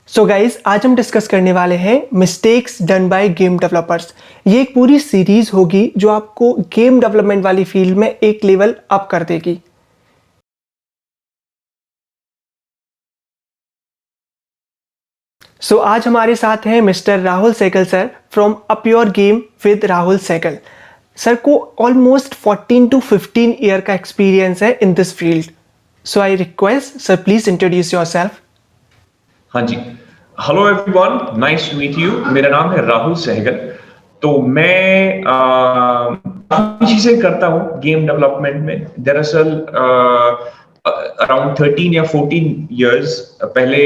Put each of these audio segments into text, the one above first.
So guys आज हम discuss करने वाले हैं mistakes done bye game developers. ये एक पूरी सीरीज होगी जो आपको गेम डेवलपमेंट वाली फील्ड में एक लेवल अप कर देगी। सो आज हमारे साथ हैं mister Rahul Sehgal sir from up your game with Rahul Sehgal. Sir को ऑलमोस्ट 14 to 15 ईयर का एक्सपीरियंस है in this field. So I request sir please introduce yourself. हाँ जी, hello everyone, nice to meet you. मेरा नाम है राहुल सहगल। तो मैं काफी चीजें करता हूँ गेम डेवलपमेंट में। दरअसल अराउंड 13 या 14 इयर्स पहले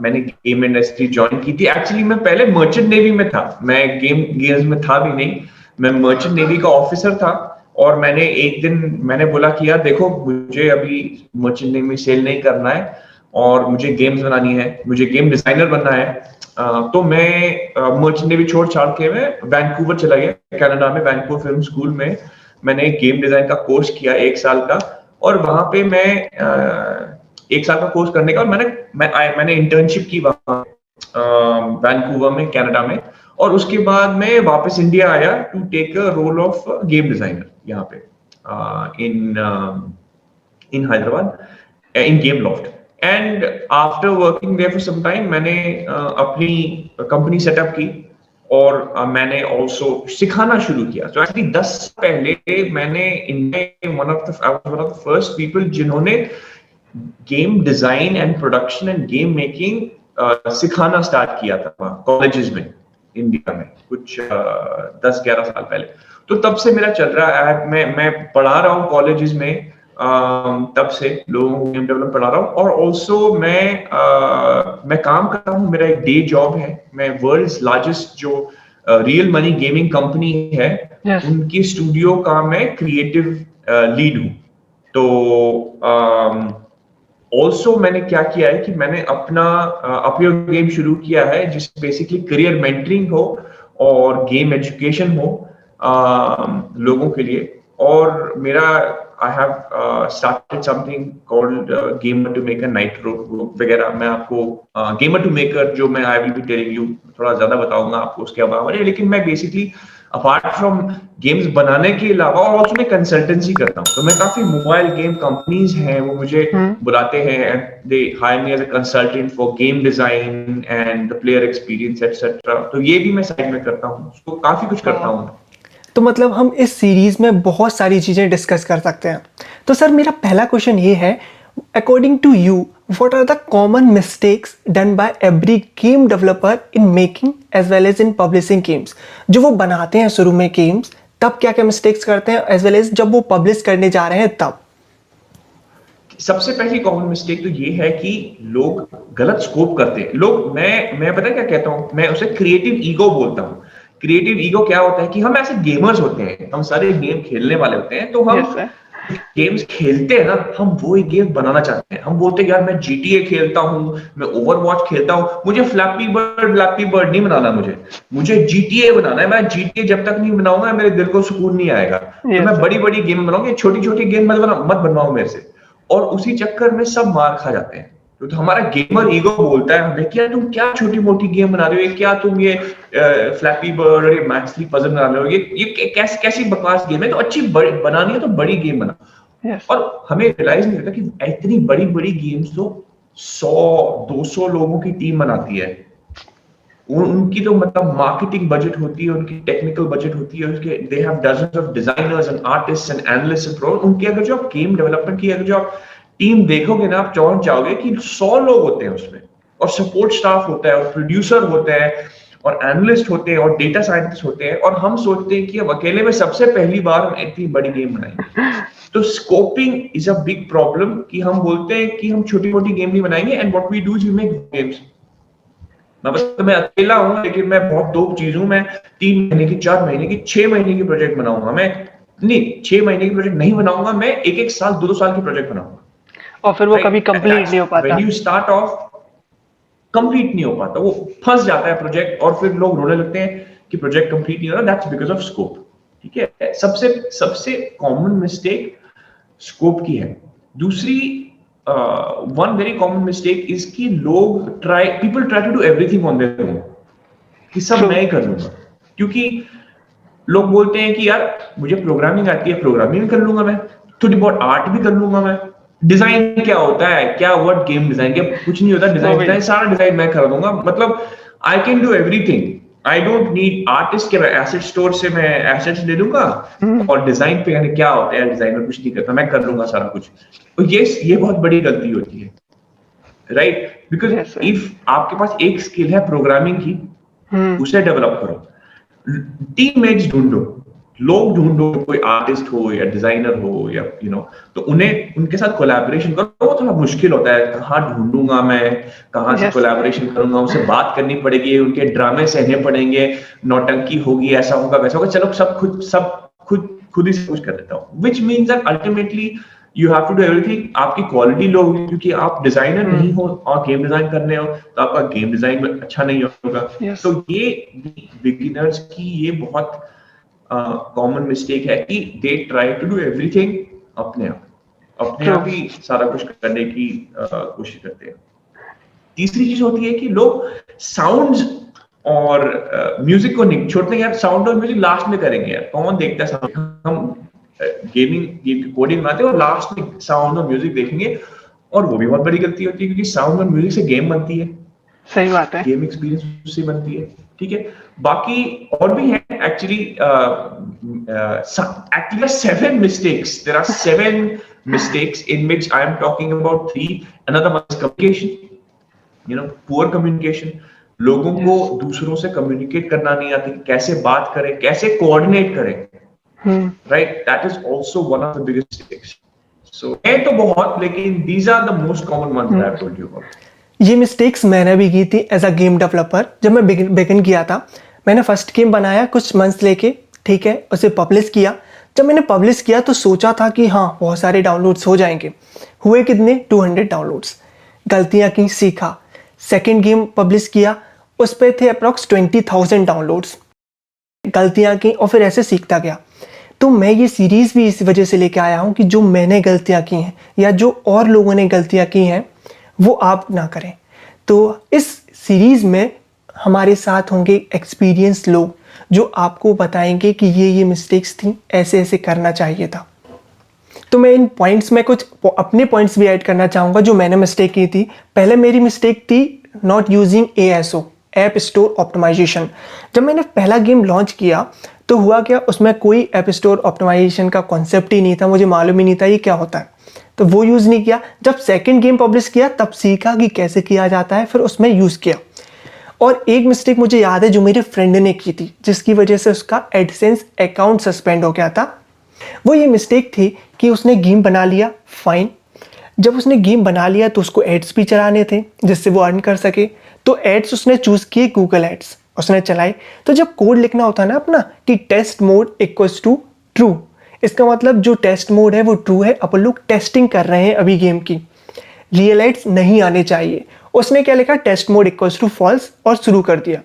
मैंने गेम इंडस्ट्री ज्वाइन की थी। एक्चुअली मैं पहले मर्चेंट नेवी में था, मैं गेम्स में था भी नहीं। मैं मर्चेंट नेवी का ऑफिसर था और मैंने एक दिन मैंने बोला कि यार देखो, मुझे अभी मर्चेंट नेवी सेल नहीं करना है और मुझे गेम्स बनानी है, मुझे गेम डिजाइनर बनना है। तो मैं मर्चेंट नेवी छोड़ छाड़ के मैं वैंकूवर चला गया, कनाडा में वैंकूवर फिल्म स्कूल में मैंने गेम डिजाइन का कोर्स किया 1 साल का। और वहां पे मैं 1 साल का कोर्स करने का मैंने इंटर्नशिप की वहां वैंकूवर में, कनाडा में। और उसके बाद मैं वापस इंडिया आया to take a role of game designer यहाँ पे इन Hyderabad, in Gameloft. And after working there for some time, मैंने अपनी कंपनी सेटअप की और मैंने also सिखाना शुरू किया। तो एक्चुअली 10 पहले मैंने इनमें one of the first people जिन्होंने game design and production and game making सिखाना स्टार्ट किया था कॉलेजेस में, इंडिया में कुछ 10-11 साल पहले। तो तब से मेरा चल रहा है, मैं पढ़ा रहा हूँ कॉलेजेस में। तब से लोगों को गेम डेवलप पढ़ा रहा हूँ और ऑल्सो मैं काम करता हूँ। मेरा एक डे जॉब है, मैं वर्ल्ड्स लार्जेस्ट जो रियल मनी गेमिंग कंपनी है, उनकी स्टूडियो का मैं क्रिएटिव लीड हूँ। तो ऑल्सो मैंने क्या किया है कि मैंने अपना अप योर गेम शुरू किया है, जिसमें बेसिकली करियर मेंटरिंग हो और गेम एजुकेशन हो लोगों के लिए। और मेरा I have started something called gamer to maker Nitro वगैरह। मैं आपको गेमर टू मेकर जो मैं I will be telling you थोड़ा ज्यादा बताऊंगा आपको उसके बारे में। लेकिन मैं बेसिकली अपार्ट फ्रॉम गेम्स बनाने के अलावा और उसमें कंसल्टेंसी करता हूँ। तो मैं काफी मोबाइल गेम कंपनीज हैं वो मुझे बुलाते हैं and they hire me as a consultant for game design and the player experience etcetera. तो ये भी मैं साइड में करता हूँ, तो काफी कुछ करता हूँ। तो मतलब हम इस सीरीज में बहुत सारी चीज़ें डिस्कस कर सकते हैं। तो सर मेरा पहला क्वेश्चन ये है, according to you what are the common mistakes done by every game developer in making as well as in publishing games. जो वो बनाते हैं शुरू में गेम्स, तब क्या क्या मिस्टेक्स करते हैं, एज वेल एज जब वो पब्लिश करने जा रहे हैं तब। सबसे पहली कॉमन मिस्टेक तो ये है कि लोग गलत स्कोप करते हैं। लोग मैं पता क्या कहता हूँ, मैं उसे क्रिएटिव ईगो बोलता हूँ। क्रिएटिव ईगो क्या होता है कि हम ऐसे गेमर्स होते हैं, हम सारे गेम खेलने वाले होते हैं। तो हम गेम्स खेलते हैं ना, हम वो एक गेम बनाना चाहते हैं। हम बोलते हैं यार मैं GTA खेलता हूँ, मैं ओवरवॉच खेलता हूँ, मुझे फ्लैपी बर्ड नहीं बनाना, मुझे GTA बनाना है। मैं GTA जब तक नहीं बनाऊंगा मेरे दिल को सुकून नहीं आएगा। तो मैं बड़ी बड़ी गेम बनाऊंगा, छोटी छोटी गेम मत बनवाओ मेरे से। और उसी चक्कर में सब मार खा जाते हैं। तो हमारा गेमर ईगो बोलता है हमें कि तुम क्या छोटी मोटी गेम बना रहे हो, क्या तुम ये फ्लैपी बर्ड और ये मैक्स 3 पजल बना रहे हो, ये कैसी बकवास गेम है। तो अच्छी बनानी है तो बड़ी गेम बना। और हमें रियलाइज नहीं होता कि इतनी बड़ी बड़ी गेम्स तो 100-200 लोगों की टीम बनाती है। उनकी तो मतलब मार्केटिंग बजट होती है, उनकी टेक्निकल बजट होती है, उसके they have dozens of designers and artists and analysts and pro. उनकी अगर जो आप गेम डेवलपमेंट की अगर जो आप टीम देखोगे ना, आप चौंक जाओगे कि 100 लोग होते हैं उसमें, और सपोर्ट स्टाफ होता है और प्रोड्यूसर होते हैं और एनालिस्ट होते हैं और डेटा साइंटिस्ट होते हैं। और हम सोचते हैं कि अब अकेले में सबसे पहली बार हम इतनी बड़ी गेम बनाएंगे। तो scoping is a big problem कि हम बोलते हैं कि हम छोटी मोटी गेम नहीं बनाएंगे and what we do is we make games. मैं अकेला हूं लेकिन मैं बहुत दो चीज हूं। मैं 3 महीने की, 4 महीने की, 6 महीने की प्रोजेक्ट बनाऊंगा। मैं नहीं 6 महीने की प्रोजेक्ट नहीं बनाऊंगा, मैं एक साल 2 साल की प्रोजेक्ट बनाऊंगा। और फिर वो कभी कंप्लीट नहीं हो पाता। When you start of complete नहीं हो पाता, वो फंस जाता है प्रोजेक्ट और फिर लोग रोने लगते हैं कि प्रोजेक्ट कंप्लीट नहीं हो रहा। That's because of scope. ठीक है, सबसे कॉमन मिस्टेक स्कोप की है। दूसरी one very common mistake is कि people try to do everything on their own, कि सब True. मैं ही कर लूंगा, क्योंकि लोग बोलते हैं कि यार मुझे प्रोग्रामिंग आती है, प्रोग्रामिंग भी कर लूंगा मैं, थोड़ी बहुत आर्ट भी कर लूंगा मैं, डिजाइन क्या होता है, क्या वर्ड गेम डिजाइन, क्या कुछ नहीं होता, डिजाइन वही। डिजाइन सारा डिजाइन मैं कर दूंगा, मतलब I can do everything, I don't need artist के, एसेट स्टोर से मैं एसेट्स ले लूंगा, हम्म। और डिजाइन पे यानी क्या होता है, डिजाइन में कुछ नहीं करता, मैं कर लूंगा सारा कुछ। तो ये बहुत बड़ी गलती होती है, right? Because yes sir. If आपके पास एक स्किल है प्रोग्रामिंग की, हम्म। उसे डेवलप करो, टीममेट्स ढूंढो, लोग ढूंढो, कोई आर्टिस्ट हो या डिजाइनर हो या तो उन्हें उनके साथ कोलैबोरेशन करो। वो थोड़ा मुश्किल होता है, कहाँ ढूंढूंगा मैं, कहाँ से यस। कोलैबोरेशन करूंगा, उनसे बात करनी पड़ेगी, उनके ड्रामे सहने पड़ेंगे, नौटंकी होगी, ऐसा होगा वैसा होगा, चलो खुद ही सब कुछ कर देता हूँ, which means that ultimately you have to do everything. आपकी क्वालिटी लो होगी, क्योंकि आप डिजाइनर नहीं हो और गेम डिजाइन करने हो, तो आपका गेम डिजाइन में अच्छा नहीं होगा। यस। तो ये बिगिनर्स की ये बहुत कॉमन मिस्टेक है कि they try to do everything अपने ट्रू। आप ही सारा कुछ करने की कोशिश करते हैं। तीसरी चीज होती है कि लोग साउंड्स और म्यूजिक को नहीं छोड़ते हैं, यार साउंड और म्यूजिक लास्ट में करेंगे, यार कौन देखता है साउंड, हम गेम की कोडिंग बनाते हैं और लास्ट में साउंड और म्यूजिक देखेंगे, और वो भी बहुत बड़ी गलती होती है, क्योंकि साउंड और म्यूजिक से गेम बनती है, सही बात है। गेम एक्सपीरियंस उससे बनती है, ठीक है। बाकी और भी है actually, actually 7 mistakes, there are 7 mistakes in which I am talking about 3. Another one is communication, poor communication, लोगों को यस। दूसरों से कम्युनिकेट करना नहीं आती, कैसे बात करें, कैसे कोऑर्डिनेट करें, hmm. Right? That is also one of the biggest mistakes. So है तो बहुत, लेकिन these are the most common ones that I told you about. ये मिस्टेक्स मैंने भी की थी एज अ गेम डेवलपर। जब मैं बिगिन किया था, मैंने फर्स्ट गेम बनाया कुछ मंथ्स लेके, ठीक है, उसे पब्लिश किया। जब मैंने पब्लिश किया तो सोचा था कि हाँ बहुत सारे डाउनलोड्स हो जाएंगे, हुए कितने, 200 डाउनलोड्स। गलतियाँ की, सीखा। सेकेंड गेम पब्लिश किया, उस पर थे अप्रॉक्स 20,000 डाउनलोड्स। गलतियाँ की और फिर ऐसे सीखता गया। तो मैं ये सीरीज़ भी इस वजह से लेके आया हूँ कि जो मैंने गलतियाँ की हैं या जो और लोगों ने गलतियाँ की हैं वो आप ना करें। तो इस सीरीज़ में हमारे साथ होंगे एक्सपीरियंस लोग जो आपको बताएंगे कि ये मिस्टेक्स थी, ऐसे ऐसे करना चाहिए था। तो मैं इन पॉइंट्स में कुछ अपने पॉइंट्स भी ऐड करना चाहूँगा जो मैंने मिस्टेक की थी। पहले मेरी मिस्टेक थी not using ASO, app store optimization. जब मैंने पहला गेम लॉन्च किया तो हुआ क्या, उसमें कोई ऐप स्टोर ऑप्टिमाइजेशन का कॉन्सेप्ट ही नहीं था, मुझे मालूम ही नहीं था ये क्या होता है, तो वो यूज़ नहीं किया। जब सेकंड गेम पब्लिश किया तब सीखा कि कैसे किया जाता है, फिर उसमें यूज़ किया। और एक मिस्टेक मुझे याद है जो मेरे फ्रेंड ने की थी, जिसकी वजह से उसका एडसेंस अकाउंट सस्पेंड हो गया था। वो ये मिस्टेक थी कि उसने गेम बना लिया, फाइन। जब उसने गेम बना लिया तो उसको एड्स भी चलाने थे जिससे वो अर्न कर सके, तो एड्स उसने चूज़ किए गूगल एड्स, उसने चलाई। तो जब कोड लिखना होता है ना अपना कि test mode equals to true, इसका मतलब जो टेस्ट मोड है वो ट्रू है, अपन लोग टेस्टिंग कर रहे हैं अभी गेम की, रियल एड्स नहीं आने चाहिए। उसने क्या लिखा, test mode equals to false, और शुरू कर दिया।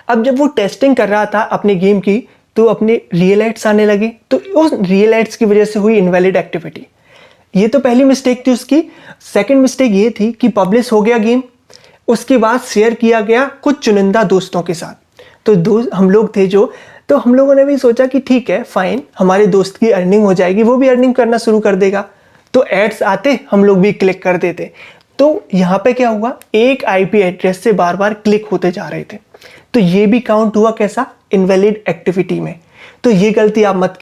अब जब वो टेस्टिंग कर रहा था अपने गेम की तो अपने रियल एड्स आने लगे, तो उस रियल एड्स की वजह से हुई इनवैलिड एक्टिविटी। ये तो पहली मिस्टेक थी उसकी। सेकंड मिस्टेक ये थी कि पब्लिश हो गया गेम, उसके बाद शेयर किया गया कुछ चुनिंदा दोस्तों के साथ। तो दोस्त हम लोग थे जो, तो हम लोगों ने भी सोचा कि ठीक है फाइन, हमारे दोस्त की अर्निंग हो जाएगी, वो भी अर्निंग करना शुरू कर देगा, तो एड्स आते हम लोग भी क्लिक कर देते। तो यहाँ पे क्या हुआ, एक IP एड्रेस से बार बार क्लिक होते जा रहे थे, तो ये भी काउंट हुआ कैसा, इनवैलिड एक्टिविटी में। तो ये गलती आप मत।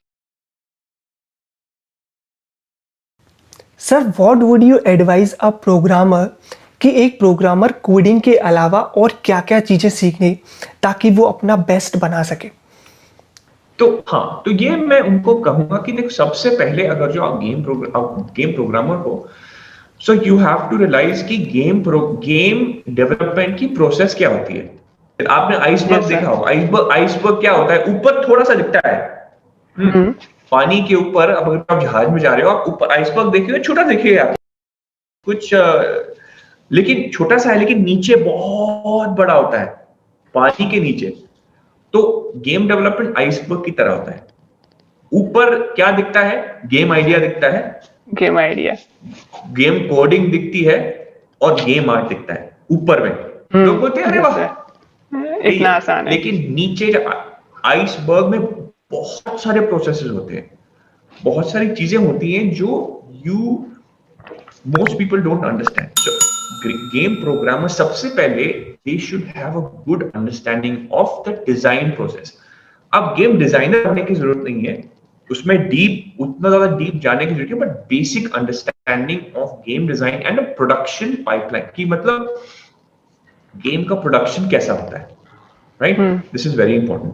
Sir what would you advise a programmer कि एक प्रोग्रामर कोडिंग के अलावा और क्या क्या चीज़ें सीखे ताकि वो अपना बेस्ट बना सके? तो हाँ, तो ये मैं उनको कहूंगा कि देखो, सबसे पहले अगर जो आप गेम प्रोग्रामर हो, so you have to realize कि गेम डेवलपमेंट की प्रोसेस क्या होती है। आपने आइसबर्ग यस सर। देखा होगा, आइसबर्ग क्या होता है, ऊपर थोड़ा सा दिखता है। हम्म। पानी के ऊपर, अब अगर आप जहाज में जा रहे हो, आप ऊपर आइसबर्ग देखिए, छोटा देखिए आप कुछ, लेकिन छोटा सा है, लेकिन नीचे बहुत बड़ा होता है, पानी के नीचे। तो गेम डेवलपमेंट आइसबर्ग की तरह होता है। ऊपर क्या दिखता है, गेम आइडिया दिखता है, गेम आइडिया, गेम कोडिंग दिखती है और गेम आर्ट दिखता है ऊपर में। लोग बोलते हैं अरे वाह यही इतना है, आसान है। लेकिन नीचे आइसबर्ग में बहुत सारे प्रोसेसेस होते हैं, बहुत सारी चीजें होती हैं जो you most people don't understand. So, game programmer सबसे पहले they should have a good understanding of the design process. अब गेम डिजाइनर बनने की जरूरत नहीं है, उसमें डीप उतना ज्यादा डीप जाने की जरूरत है, but basic understanding of game design and production pipeline की, मतलब गेम का प्रोडक्शन कैसा होता है, right? This is very important.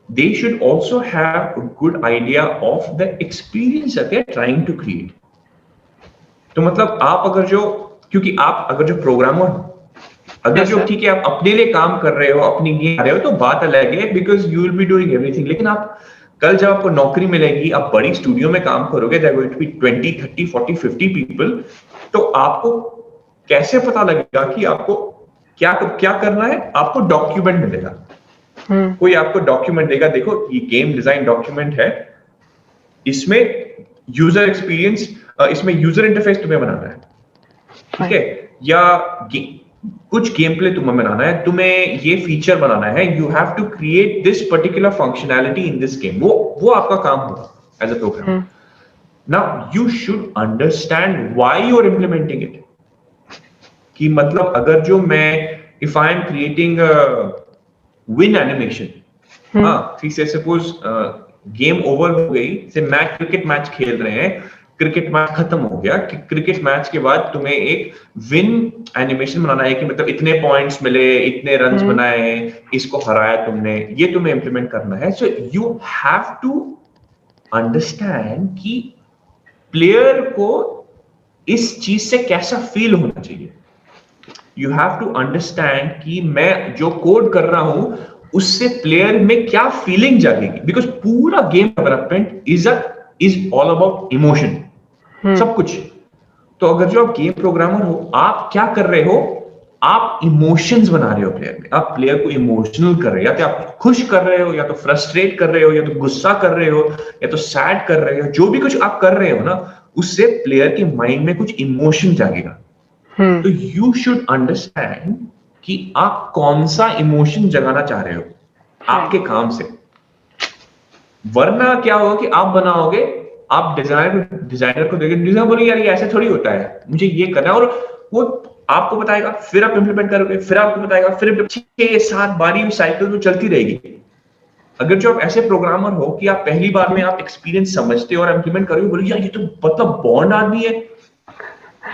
They should also have a good idea of the experience that they are trying to create. तो मतलब आप अगर जो, क्योंकि आप अगर जो प्रोग्रामर, अगर जो ठीक है आप अपने लिए काम कर रहे हो, अपनी गेम आ रहे हो, तो बात अलग है, because you will be doing everything. लेकिन आप कल जब आपको नौकरी मिलेगी, आप बड़ी स्टूडियो में काम करोगे, they're going to be 20 30 40 50 people, तो आपको कैसे पता लगेगा कि आपको क्या क्या करना है? आपको डॉक्यूमेंट मिलेगा, कोई आपको डॉक्यूमेंट देगा, देखो ये गेम डिजाइन डॉक्यूमेंट है, इसमें यूजर एक्सपीरियंस, इसमें यूजर इंटरफेस तुम्हें बनाना है, ठीक है, या कुछ गेम प्ले तुम्हें बनाना है, तुम्हें ये फीचर बनाना है, you have to create this particular functionality in this game. वो आपका काम होगा as a programmer. Now you should understand why you are implementing it. कि मतलब अगर जो मैं, if I am creating win animation, हाँ ठीक से सपोज गेम ओवर हो गई, से मैच क्रिकेट मैच खेल रहे हैं, क्रिकेट मैच खत्म हो गया, कि क्रिकेट मैच के बाद तुम्हें एक विन एनिमेशन बनाना है, कि मतलब इतने पॉइंट्स मिले, इतने रन्स बनाए, इसको हराया तुमने, ये तुम्हें इंप्लीमेंट करना है. So you have to understand कि प्लेयर को इस चीज से कैसा फील होना चाहिए. यू हैव टू अंडरस्टैंड कि मैं जो कोड कर रहा हूं उससे प्लेयर में क्या फीलिंग जागेगी, बिकॉज पूरा game development is all about emotion, सब कुछ. तो अगर जो आप गेम प्रोग्रामर हो, आप क्या कर रहे हो? आप इमोशंस बना रहे हो प्लेयर में, आप प्लेयर को इमोशनल कर रहे हो, या तो आप खुश कर रहे हो, या तो फ्रस्ट्रेट कर रहे हो, या तो गुस्सा कर रहे हो, या तो सैड कर रहे हो. जो भी कुछ आप कर रहे हो ना, उससे प्लेयर के माइंड में कुछ इमोशन जागेगा. तो यू शुड अंडरस्टैंड कि आप कौन सा इमोशन जगाना चाह रहे हो आपके काम से. वरना क्या होगा कि आप बनाओगे, आप डिजाइनर को देंगे, डिजाइनर बोलेंगे यार ये ऐसे थोड़ी होता है, मुझे ये करना है, और वो आपको बताएगा, फिर आप इंप्लीमेंट करोगे, फिर आपको बताएगा, फिर 6-7 बारी साइकिल तो चलती रहेगी. अगर जो आप ऐसे प्रोग्रामर हो कि आप पहली बार में आप एक्सपीरियंस समझते हो और इंप्लीमेंट करोगे, बोलोगे यार ये तो मतलब बॉन्ड आदमी है,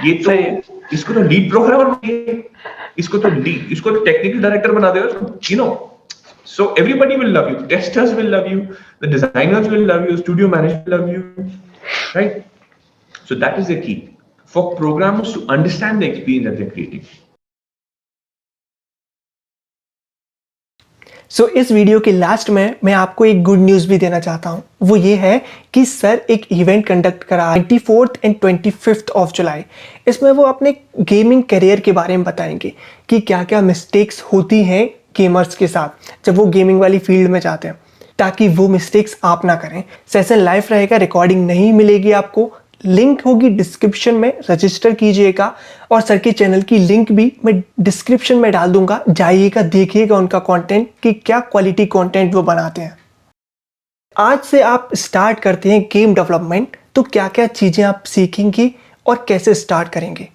ये तो इसको तो लीड प्रोग्रामर बनाइए, इसको तो टेक्निकल डायरेक्टर बना दो, you know. So everybody will love you. Testers will love you. The designers will love you. Studio managers will love you. Right? So that is the key for programmers to understand the experience that they're creating. सो इस video के last में मैं आपको एक good news भी देना चाहता हूँ. वो ये है कि सर एक इवेंट कंडक्ट करा 24th and 25th of July. इसमें वो अपने गेमिंग करियर के बारे में बताएंगे कि क्या क्या मिस्टेक्स होती हैं गेमर्स के साथ जब वो गेमिंग वाली फील्ड में जाते हैं, ताकि वो मिस्टेक्स आप ना करें. सेशन लाइव रहेगा, रिकॉर्डिंग नहीं मिलेगी आपको. लिंक होगी डिस्क्रिप्शन में, रजिस्टर कीजिएगा. और सर के चैनल की लिंक भी मैं डिस्क्रिप्शन में डाल दूंगा, जाइएगा, देखिएगा उनका कंटेंट कि क्या क्वालिटी कंटेंट वो बनाते हैं. आज से आप स्टार्ट करते हैं गेम डेवलपमेंट, तो क्या क्या चीज़ें आप सीखेंगे और कैसे स्टार्ट करेंगे.